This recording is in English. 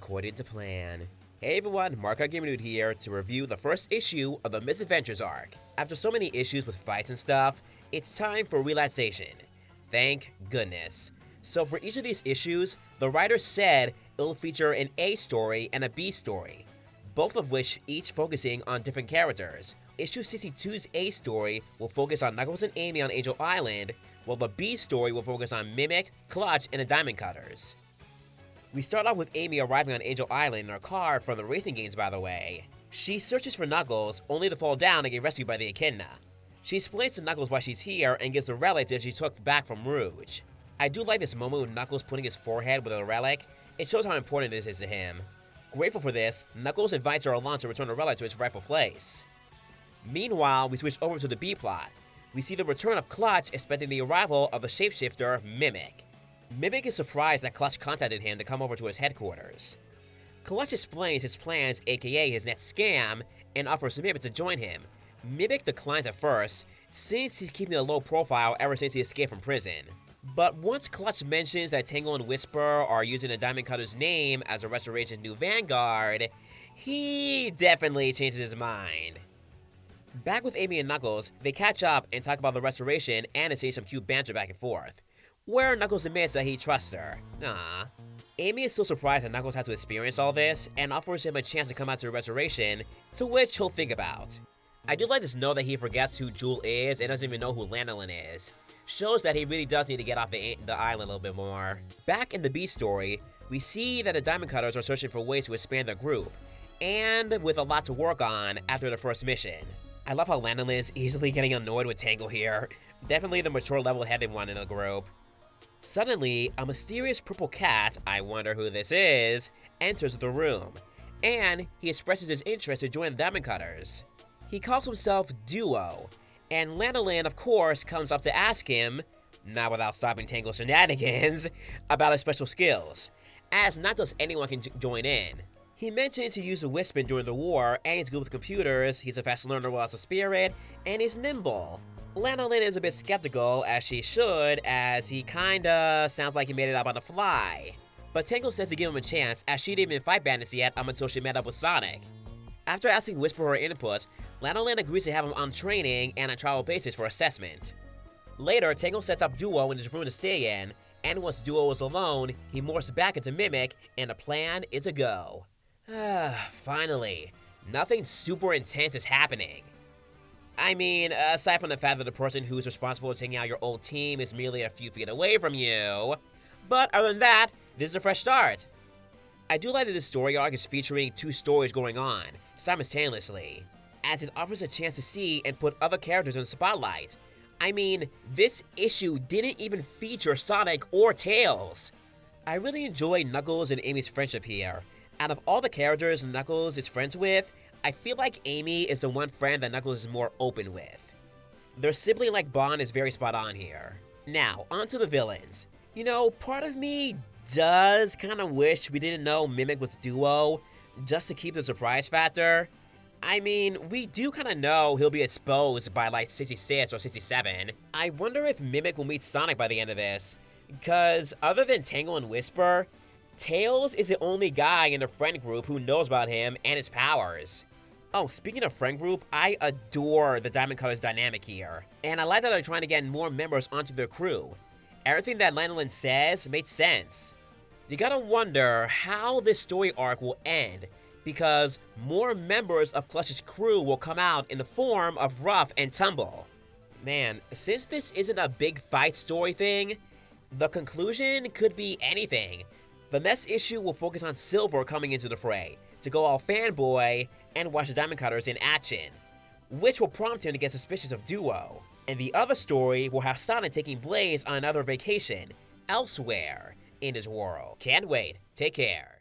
according to plan. Hey everyone, Mark Gamer Dude here to review the first issue of the Misadventures arc. After so many issues with fights and stuff, it's time for relaxation. Thank goodness. So for each of these issues, the writer said it'll feature an A story and a B story, both of which each focusing on different characters. Issue 62's A story will focus on Knuckles and Amy on Angel Island, while the B story will focus on Mimic, Clutch, and the Diamond Cutters. We start off with Amy arriving on Angel Island in her car from the racing games, by the way. She searches for Knuckles, only to fall down and get rescued by the Echidna. She explains to Knuckles why she's here and gives the relic that she took back from Rouge. I do like this moment with Knuckles putting his forehead with a relic. It shows how important this is to him. Grateful for this, Knuckles invites her along to return the relic to its rightful place. Meanwhile, we switch over to the B plot. We see the return of Clutch expecting the arrival of the shapeshifter, Mimic. Mimic is surprised that Clutch contacted him to come over to his headquarters. Clutch explains his plans, aka his next scam, and offers Mimic to join him. Mimic declines at first, since he's keeping a low profile ever since he escaped from prison. But once Clutch mentions that Tangle and Whisper are using the Diamond Cutter's name as the Restoration's new vanguard, he definitely changes his mind. Back with Amy and Knuckles, they catch up and talk about the Restoration and exchange some cute banter back and forth, where Knuckles admits that he trusts her. Aww. Amy is still surprised that Knuckles had to experience all this and offers him a chance to come out to the Restoration, to which he'll think about. I do like this note that he forgets who Jewel is and doesn't even know who Lanolin is. Shows that he really does need to get off the island a little bit more. Back in the B story, we see that the Diamond Cutters are searching for ways to expand their group, and with a lot to work on after the first mission. I love how Lanolin is easily getting annoyed with Tangle here. Definitely the mature level-headed one in the group. Suddenly, a mysterious purple cat, I wonder who this is, enters the room, and he expresses his interest to join the Diamond Cutters. He calls himself Duo, and Lanolin, of course, comes up to ask him, not without stopping Tangle's shenanigans, about his special skills, as not just anyone can join in. He mentions he used a Wispin during the war, and he's good with computers, he's a fast learner while as a spirit, and he's nimble. Lanolin is a bit skeptical, as she should, as he kinda sounds like he made it up on the fly. But Tangle says to give him a chance, as she didn't even fight bandits yet up until she met up with Sonic. After asking Whisper her input, Lanolin agrees to have him on training and a trial basis for assessment. Later, Tangle sets up Duo in his room to stay in, and once Duo is alone, he morphs back into Mimic, and the plan is a go. Finally, nothing super intense is happening. I mean, aside from the fact that the person who's responsible for taking out your old team is merely a few feet away from you. But other than that, this is a fresh start. I do like that this story arc is featuring two stories going on, simultaneously, as it offers a chance to see and put other characters in the spotlight. I mean, this issue didn't even feature Sonic or Tails. I really enjoy Knuckles and Amy's friendship here. Out of all the characters Knuckles is friends with, I feel like Amy is the one friend that Knuckles is more open with. Their sibling-like bond is very spot on here. Now, on to the villains. You know, part of me does kind of wish we didn't know Mimic was Duo, just to keep the surprise factor. I mean, we do kind of know he'll be exposed by like 66 or 67. I wonder if Mimic will meet Sonic by the end of this, because other than Tangle and Whisper, Tails is the only guy in the friend group who knows about him and his powers. Oh, speaking of friend group, I adore the Diamond Cutters dynamic here, and I like that they're trying to get more members onto their crew. Everything that Lanolin says makes sense. You gotta wonder how this story arc will end, because more members of Clutch's crew will come out in the form of Rough and Tumble. Man, since this isn't a big fight story thing, the conclusion could be anything. The next issue will focus on Silver coming into the fray, to go all fanboy and watch the Diamond Cutters in action, which will prompt him to get suspicious of Duo. And the other story will have Sonic taking Blaze on another vacation, elsewhere in his world. Can't wait. Take care.